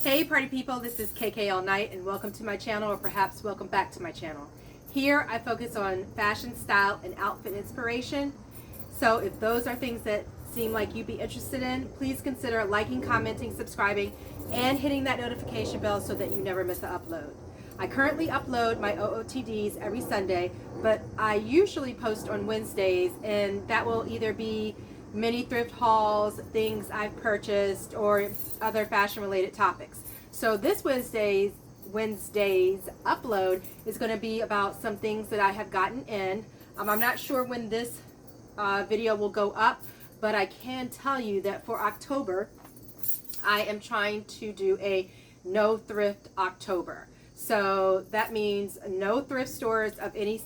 Hey party people, this is KK All Night and welcome to my channel, or perhaps welcome back to my channel. Here I focus on fashion, style, and outfit inspiration. So if those are things that seem like you'd be interested in, please consider liking, commenting, subscribing, and hitting that notification bell so that you never miss an upload. I currently upload my OOTDs every Sunday, but I usually post on Wednesdays, and that will either be mini thrift hauls, things I've purchased, or other fashion related topics. So this Wednesday's upload is going to be about some things that I have gotten in. I'm not sure when this video will go up, but I can tell you that for October I am trying to do a no thrift October. So that means no thrift stores of any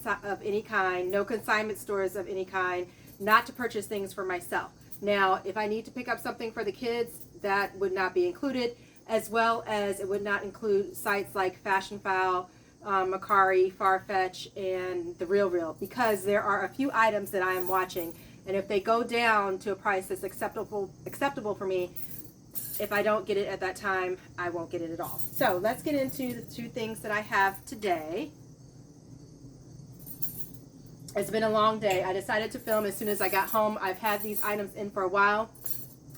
kind, no consignment stores of any kind, not to purchase things for myself. Now, if I need to pick up something for the kids, that would not be included, as well as it would not include sites like Fashionphile, Mercari, Farfetch, and The RealReal, because there are a few items that I am watching, and if they go down to a price that's acceptable for me, if I don't get it at that time, I won't get it at all. So let's get into the two things that I have today. It's been a long day. I decided to film as soon as I got home. I've had these items in for a while,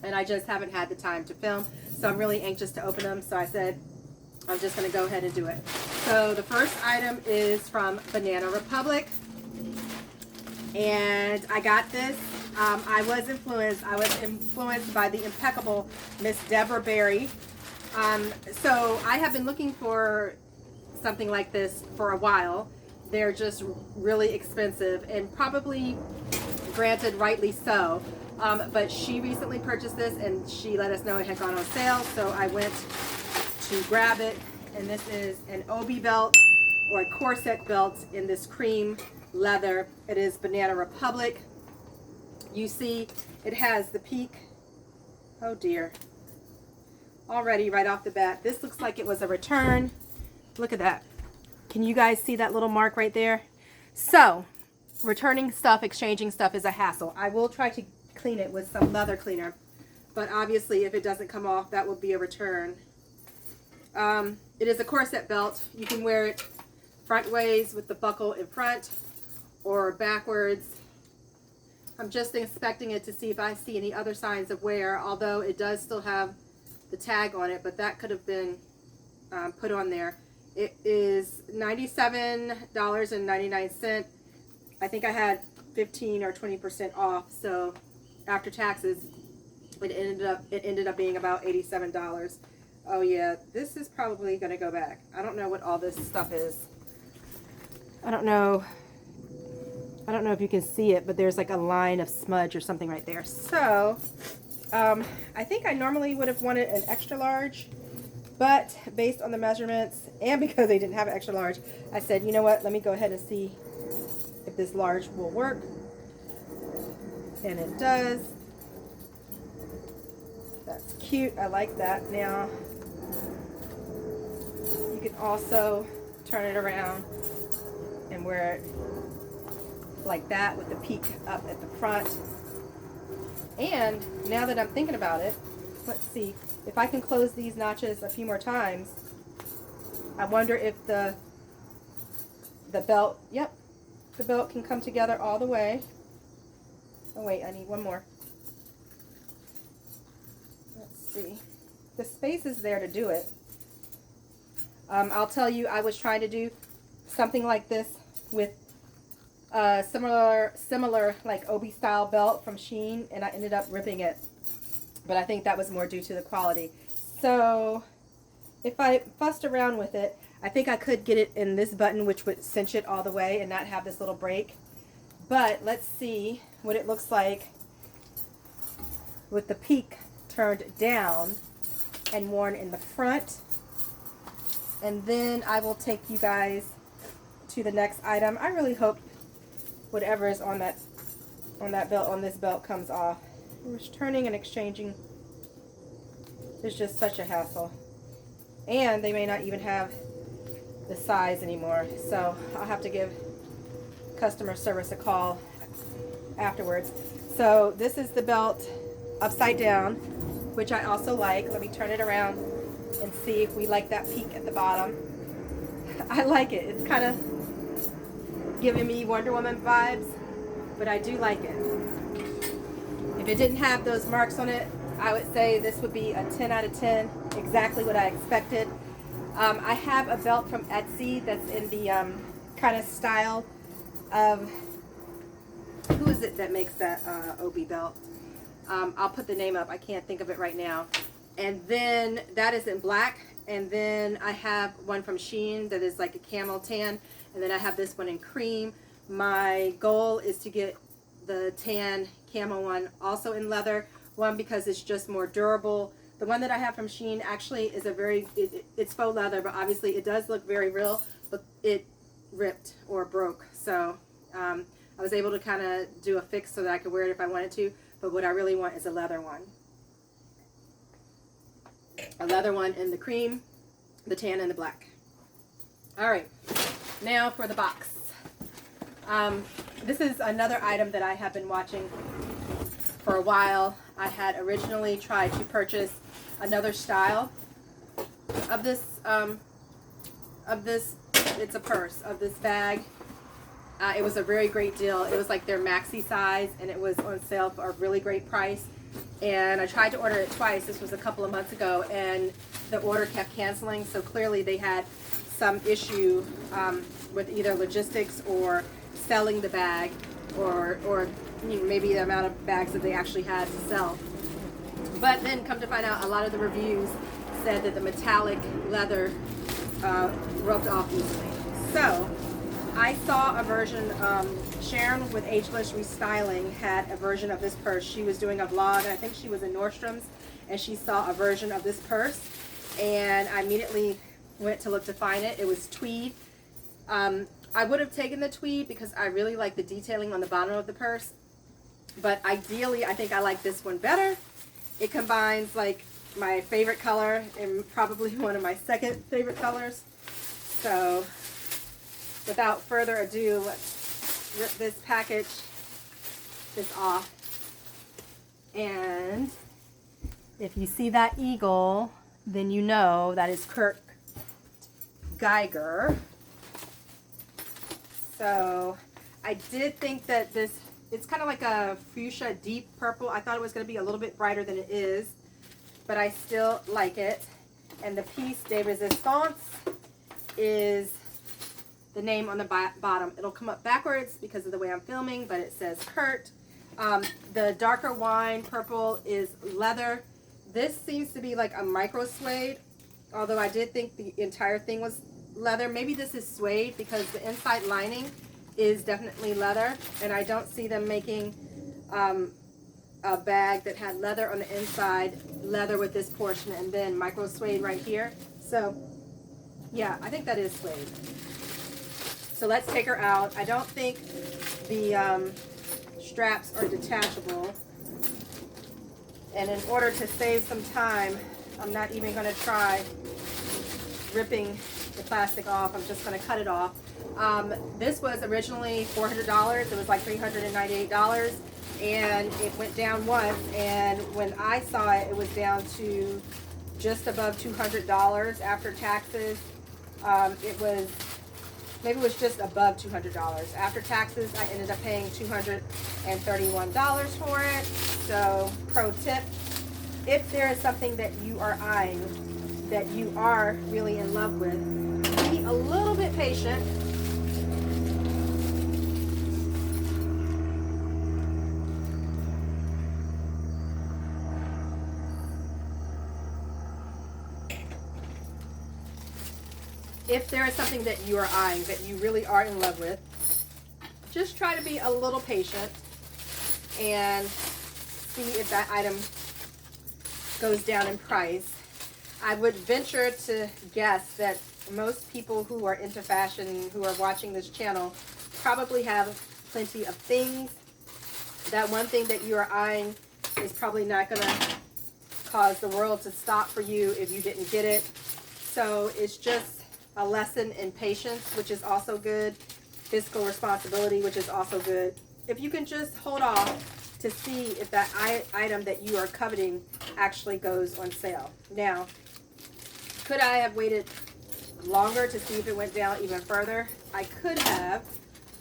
and I just haven't had the time to film. So I'm really anxious to open them. So I said, I'm just going to go ahead and do it. So the first item is from Banana Republic. And I got this. I was influenced by the impeccable Miss Deborah Berry. So I have been looking for something like this for a while. They're just really expensive, and probably, granted, rightly so. But she recently purchased this, and she let us know it had gone on sale, so I went to grab it. And this is an obi belt, or a corset belt, in this cream leather. It is Banana Republic. You see, it has the peak. Oh dear. Already, right off the bat, this looks like it was a return. Look at that. Can you guys see that little mark right there? So, returning stuff, exchanging stuff is a hassle. I will try to clean it with some leather cleaner, but obviously if it doesn't come off, that will be a return. It is a corset belt. You can wear it front ways with the buckle in front, or backwards. I'm just inspecting it to see if I see any other signs of wear, although it does still have the tag on it, but that could have been put on there. It is $97.99. I think I had 15 or 20% off, so after taxes, it ended up being about $87. Oh yeah, this is probably going to go back. I don't know what all this stuff is. I don't know if you can see it, but there's like a line of smudge or something right there. So, I think I normally would have wanted an extra large, but based on the measurements, and because they didn't have an extra large, I said, you know what, let me go ahead and see if this large will work. And it does. That's cute. I like that. Now, you can also turn it around and wear it like that with the peak up at the front. And now that I'm thinking about it, let's see if I can close these notches a few more times. I wonder if the belt, yep, the belt can come together all the way. Oh wait, I need one more. Let's see. The space is there to do it. I'll tell you, I was trying to do something like this with similar like obi style belt from Shein, and I ended up ripping it, but I think that was more due to the quality. So if I fussed around with it, I think I could get it in this button, which would cinch it all the way and not have this little break. But let's see what it looks like with the peak turned down and worn in the front, and then I will take you guys to the next item. I really hope whatever is on that belt, on this belt, comes off. Returning and exchanging is just such a hassle, and they may not even have the size anymore, so I'll have to give customer service a call afterwards. So this is the belt upside down, which I also like. Let me turn it around and see if we like that peak at the bottom. I like it. It's kind of giving me Wonder Woman vibes, but I do like it. If it didn't have those marks on it, I would say this would be a 10 out of 10, exactly what I expected. I have a belt from Etsy that's in the kind of style of, who is it that makes that Obi belt? I'll put the name up. I can't think of it right now. And then that is in black. And then I have one from Shein that is like a camel tan. And then I have this one in cream. My goal is to get the tan camel one also in leather. One, because it's just more durable. The one that I have from Shein actually is a it's faux leather, but obviously it does look very real, but it ripped or broke. So I was able to kind of do a fix so that I could wear it if I wanted to. But what I really want is a leather one. A leather one in the cream, the tan, and the black. All right, now for the box. This is another item that I have been watching for a while. I had originally tried to purchase another style of this, it's a purse, of this bag. It was a very great deal. It was like their maxi size, and it was on sale for a really great price. And I tried to order it twice. This was a couple of months ago, and the order kept canceling. So clearly they had some issue with either logistics or selling the bag, or you know, maybe the amount of bags that they actually had to sell. But then come to find out, a lot of the reviews said that the metallic leather rubbed off easily. So I saw a version, Sharon with Ageless Restyling had a version of this purse. She was doing a vlog, and I think she was in Nordstrom's, and she saw a version of this purse, and I immediately went to look to find it. It was tweed. I would have taken the tweed because I really like the detailing on the bottom of the purse, but ideally I think I like this one better. It combines like my favorite color and probably one of my second favorite colors. So without further ado, let's rip this package off. And if you see that eagle, then you know that is Kurt Geiger. So I did think that this, it's kind of like a fuchsia deep purple. I thought it was going to be a little bit brighter than it is, but I still like it. And the piece de resistance is the name on the bottom. It'll come up backwards because of the way I'm filming, but it says Kurt. The darker wine purple is leather. This seems to be like a micro suede, although I did think the entire thing was leather. Maybe this is suede because the inside lining is definitely leather, and I don't see them making a bag that had leather on the inside, leather with this portion, and then micro suede right here. So yeah, I think that is suede. So let's take her out. I don't think the straps are detachable, and in order to save some time, I'm not even going to try ripping the plastic off. I'm just going to cut it off. This was originally $400. It was like $398, and it went down once, and when I saw it, it was down to just above $200 after taxes. Maybe it was just above $200. After taxes, I ended up paying $231 for it. So, pro tip, if there is something that you are eyeing, that you are really in love with, be a little bit patient. If there is something that you are eyeing, that you really are in love with, just try to be a little patient and see if that item goes down in price. I would venture to guess that most people who are into fashion, who are watching this channel, probably have plenty of things. That one thing that you are eyeing is probably not going to cause the world to stop for you if you didn't get it. So it's just a lesson in patience, which is also good. Fiscal responsibility, which is also good. If you can just hold off to see if that item that you are coveting actually goes on sale. Now, Could I have waited longer to see if it went down even further? I could have,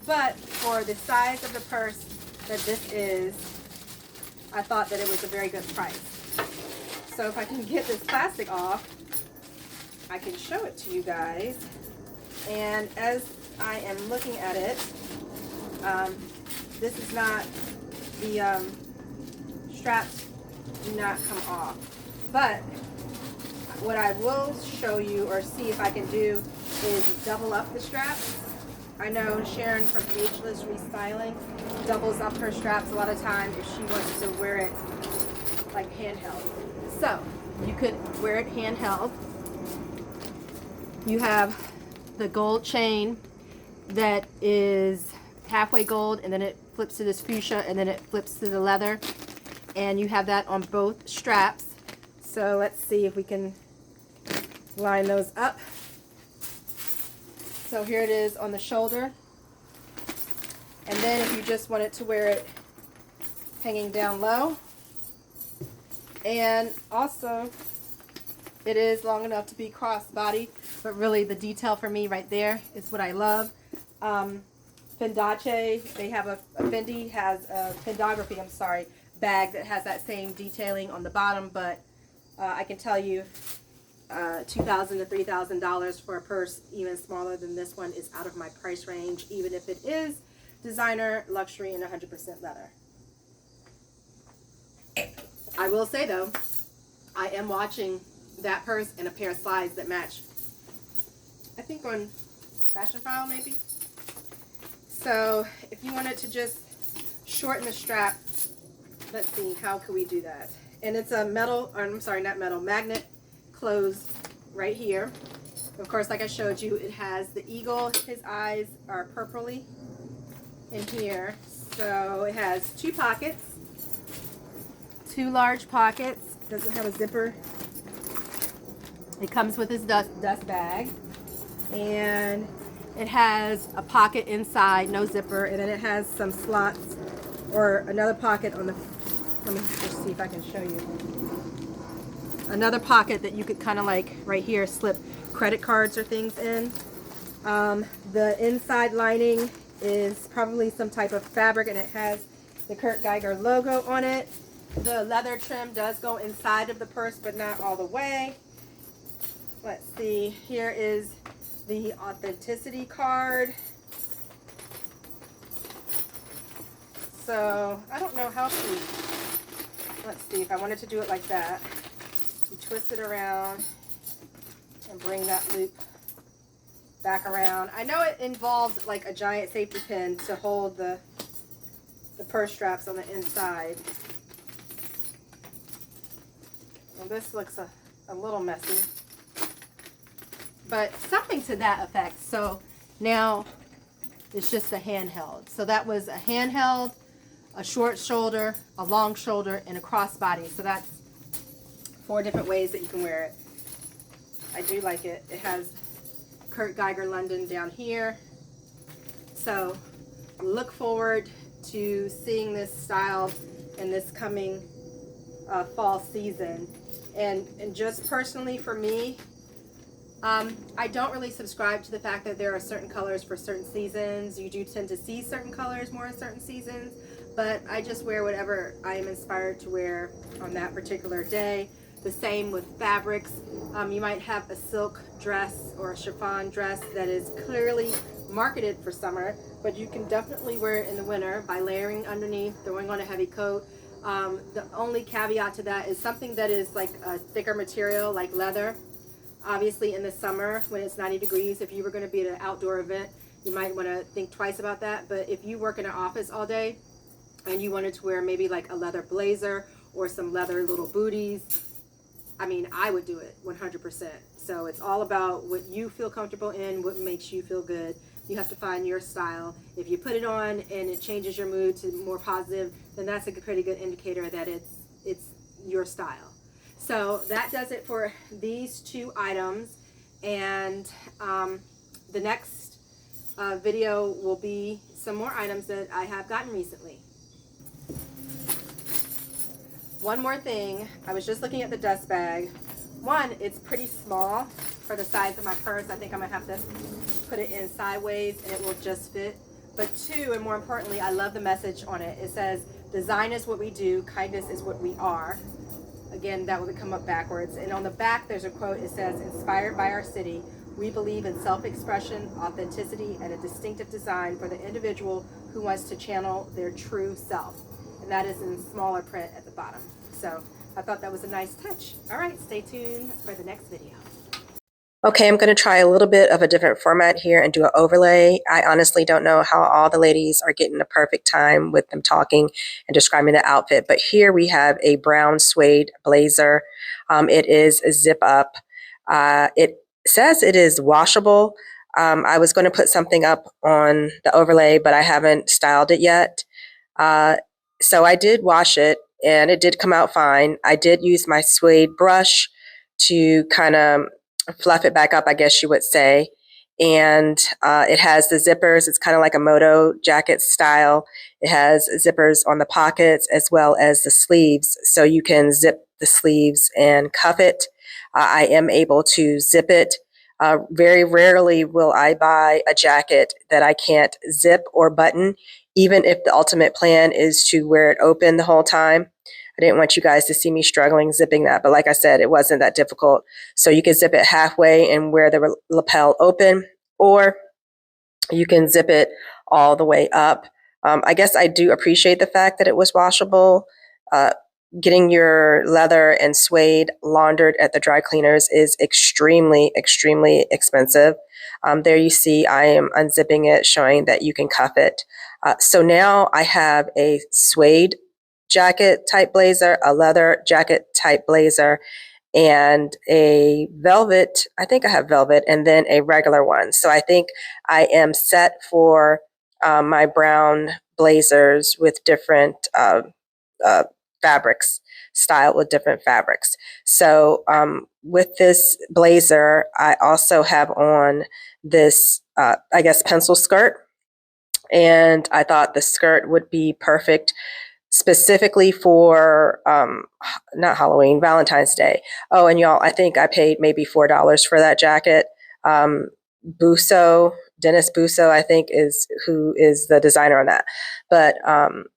but for the size of the purse that this is, I thought that it was a very good price. So if I can get this plastic off, I can show it to you guys. And as I am looking at it, this is not, the straps do not come off. But what I will show you or see if I can do is double up the straps. I know Sharon from Ageless Restyling doubles up her straps a lot of times if she wants to wear it like handheld. So you could wear it handheld. You have the gold chain that is halfway gold, and then it flips to this fuchsia, and then it flips to the leather, and you have that on both straps. So let's see if we can line those up. So here it is on the shoulder, and then if you just wanted to wear it hanging down low, and also it is long enough to be crossbody, but really the detail for me right there is what I love. Fendace, they have Fendi has a Fendography, I'm sorry, bag that has that same detailing on the bottom, but I can tell you $2,000 to $3,000 for a purse even smaller than this one is out of my price range, even if it is designer, luxury, and 100% leather. I will say though, I am watching that purse and a pair of slides that match, I think on Fashionphile maybe. So if you wanted to just shorten the strap, let's see, how can we do that? And it's a metal, or I'm sorry, not metal, magnet close right here. Of course, like I showed you, it has the eagle. His eyes are purpley in here. So it has two pockets, two large pockets. Doesn't have a zipper. It comes with his dust bag, and it has a pocket inside, no zipper, and then it has some slots or another pocket on the, let me just see if I can show you. Another pocket that you could kind of like right here slip credit cards or things in. The inside lining is probably some type of fabric, and it has the Kurt Geiger logo on it. The leather trim does go inside of the purse, but not all the way. Let's see, here is the authenticity card. So I don't know how to, let's see, if I wanted to do it like that, you twist it around and bring that loop back around. I know it involves like a giant safety pin to hold the purse straps on the inside. Well, this looks a little messy, but something to that effect. So now it's just a handheld. So that was a handheld, a short shoulder, a long shoulder, and a crossbody. So that's 4 different ways that you can wear it. I do like it. It has Kurt Geiger London down here. So look forward to seeing this style in this coming fall season. And just personally for me, I don't really subscribe to the fact that there are certain colors for certain seasons. You do tend to see certain colors more in certain seasons, but I just wear whatever I am inspired to wear on that particular day. The same with fabrics. You might have a silk dress or a chiffon dress that is clearly marketed for summer, but you can definitely wear it in the winter by layering underneath, throwing on a heavy coat. The only caveat to that is something that is like a thicker material like leather. Obviously in the summer when it's 90 degrees, if you were going to be at an outdoor event, you might want to think twice about that. But if you work in an office all day and you wanted to wear maybe like a leather blazer or some leather little booties, I mean, I would do it 100%. So it's all about what you feel comfortable in, what makes you feel good. You have to find your style. If you put it on and it changes your mood to more positive, then that's a pretty good indicator that it's your style. So that does it for these 2 items. And the next video will be some more items that I have gotten recently. One more thing, I was just looking at the dust bag. one, it's pretty small for the size of my purse. I think I'm gonna have to put it in sideways and it will just fit. But two, and more importantly, I love the message on it. It says, design is what we do, kindness is what we are. Again, that would come up backwards. And on the back, there's a quote. It says, inspired by our city, we believe in self-expression, authenticity, and a distinctive design for the individual who wants to channel their true self. And that is in smaller print at the bottom. So I thought that was a nice touch. All right, stay tuned for the next video. Okay, I'm going to try a little bit of a different format here and do an overlay. I honestly don't know how all the ladies are getting the perfect time with them talking and describing the outfit, but here we have a brown suede blazer. It is a zip up. It says it is washable. I was going to put something up on the overlay, but I haven't styled it yet. So I did wash it and it did come out fine. I did use my suede brush to kind of fluff it back up, I guess you would say. And it has the zippers. It's kind of like a moto jacket style. It has zippers on the pockets as well as the sleeves. So you can zip the sleeves and cuff it. I am able to zip it. Very rarely will I buy a jacket that I can't zip or button, even if the ultimate plan is to wear it open the whole time. I didn't want you guys to see me struggling zipping that, but like I said, it wasn't that difficult. So you can zip it halfway and wear the lapel open, or you can zip it all the way up. I guess I do appreciate the fact that it was washable. Getting your leather and suede laundered at the dry cleaners is extremely, extremely expensive. There you see I am unzipping it, showing that you can cuff it. So now I have a suede jacket type blazer, a leather jacket type blazer, and a velvet. I think I have velvet, and then a regular one. So I think I am set for my brown blazers with different fabrics, style with different fabrics. So with this blazer, I also have on this, I guess, pencil skirt. And I thought the skirt would be perfect specifically for not Halloween, Valentine's Day. Oh, and y'all, I think I paid maybe $4 for that jacket. Dennis Busso, I think, is who is the designer on that. But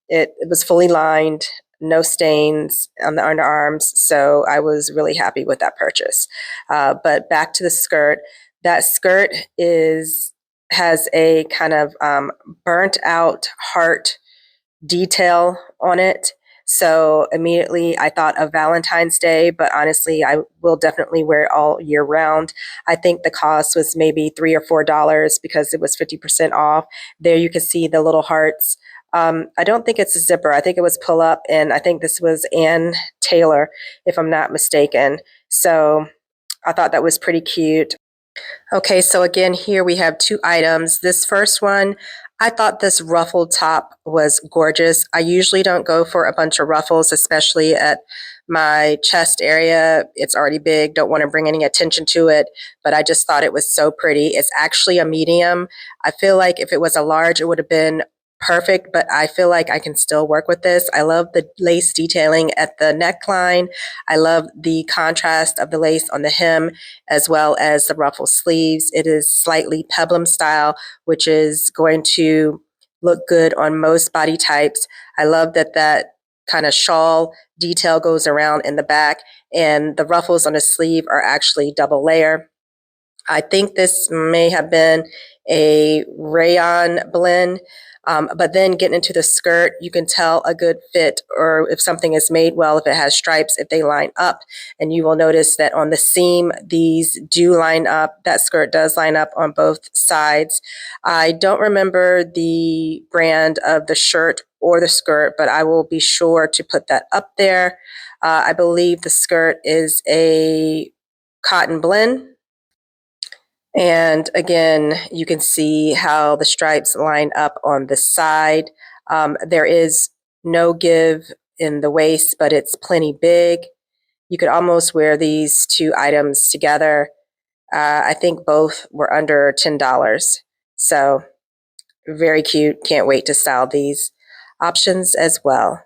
it was fully lined, no stains on the underarms, so I was really happy with that purchase. But back to the skirt. That skirt has a kind of burnt out heart detail on it. So immediately I thought of Valentine's Day, but honestly, I will definitely wear it all year round. I think the cost was maybe $3 or $4 because it was 50% off. There you can see the little hearts. I don't think it's a zipper. I think it was pull up, and I think this was Ann Taylor, if I'm not mistaken. So I thought that was pretty cute. Okay, so again, here we have two items. This first one, I thought this ruffled top was gorgeous. I usually don't go for a bunch of ruffles, especially at my chest area. It's already big, don't want to bring any attention to it, but I just thought it was so pretty. It's actually a medium. I feel like if it was a large, it would have been perfect, but I feel like I can still work with this. I love the lace detailing at the neckline. I love the contrast of the lace on the hem as well as the ruffle sleeves. It is slightly peplum style, which is going to look good on most body types. I love that kind of shawl detail goes around in the back, and the ruffles on the sleeve are actually double layer. I think this may have been a rayon blend. But then getting into the skirt, you can tell a good fit, or if something is made well, if it has stripes, if they line up. And you will notice that on the seam, these do line up. That skirt does line up on both sides. I don't remember the brand of the shirt or the skirt, but I will be sure to put that up there. I believe the skirt is a cotton blend. And again, you can see how the stripes line up on the side. There is no give in the waist, but it's plenty big. You could almost wear these two items together. I think both were under $10. So very cute. Can't wait to style these options as well.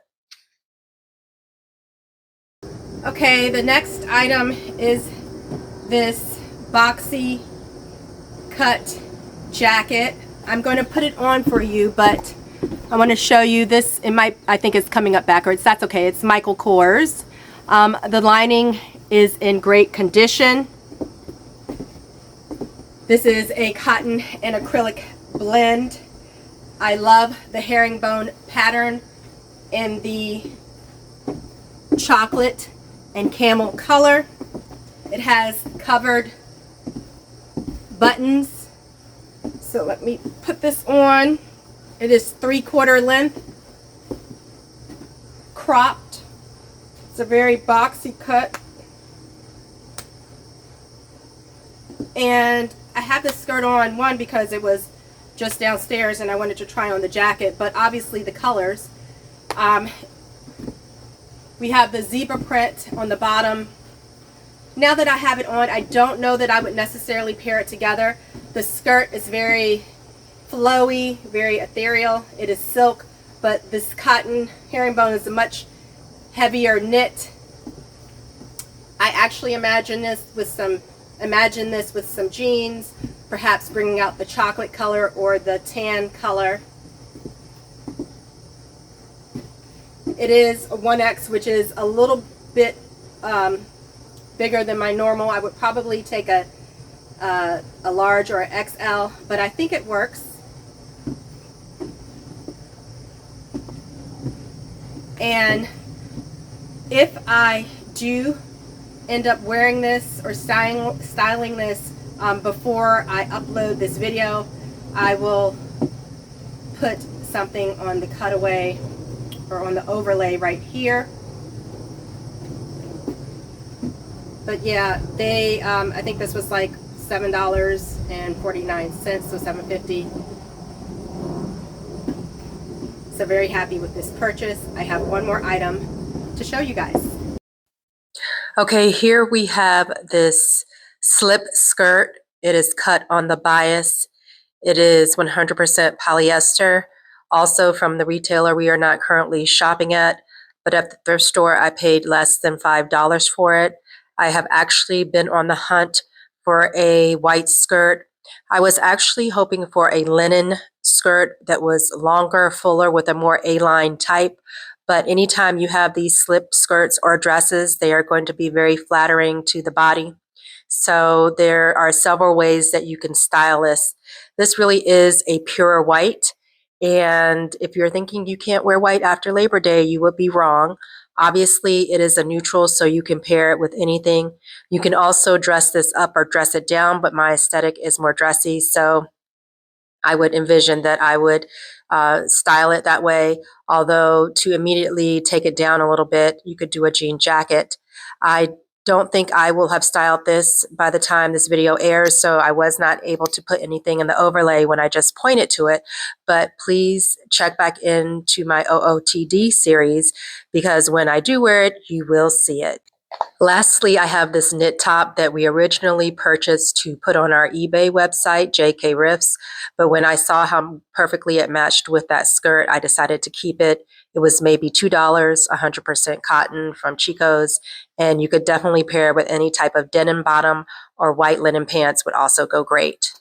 Okay, the next item is this boxy cut jacket. I'm going to put it on for you, but I want to show you this. I think it's coming up backwards. That's okay. It's Michael Kors. The lining is in great condition. This is a cotton and acrylic blend. I love the herringbone pattern in the chocolate and camel color. It has covered buttons. So let me put this on. It is 3/4 length, cropped. It's a very boxy cut. And I had this skirt on, one, because it was just downstairs and I wanted to try on the jacket, but obviously the colors. We have the zebra print on the bottom. Now that I have it on, I don't know that I would necessarily pair it together. The skirt is very flowy, very ethereal. It is silk, but this cotton herringbone is a much heavier knit. I actually imagine this with some jeans, perhaps bringing out the chocolate color or the tan color. It is a 1X, which is a little bit bigger than my normal. I would probably take a large or an XL, but I think it works. And if I do end up wearing this or styling this before I upload this video, I will put something on the cutaway or on the overlay right here. But yeah, they I think this was like $7.49, so $7.50. So very happy with this purchase. I have one more item to show you guys. Okay, here we have this slip skirt. It is cut on the bias. It is 100% polyester. Also from the retailer we are not currently shopping at, but at the thrift store I paid less than $5 for it. I have actually been on the hunt for a white skirt. I was actually hoping for a linen skirt that was longer, fuller, with a more A-line type. But anytime you have these slip skirts or dresses, they are going to be very flattering to the body. So there are several ways that you can style this. This really is a pure white. And if you're thinking you can't wear white after Labor Day, you would be wrong. Obviously, it is a neutral, so you can pair it with anything. You can also dress this up or dress it down, but my aesthetic is more dressy, so I would envision that I would style it that way. Although to immediately take it down a little bit, you could do a jean jacket. I don't think I will have styled this by the time this video airs, so I was not able to put anything in the overlay when I just pointed to it. But please check back into my OOTD series, because when I do wear it, you will see it. Lastly, I have this knit top that we originally purchased to put on our eBay website, JK Riffs, but when I saw how perfectly it matched with that skirt, I decided to keep it. It was maybe $2, 100% cotton from Chico's, and you could definitely pair it with any type of denim bottom, or white linen pants would also go great.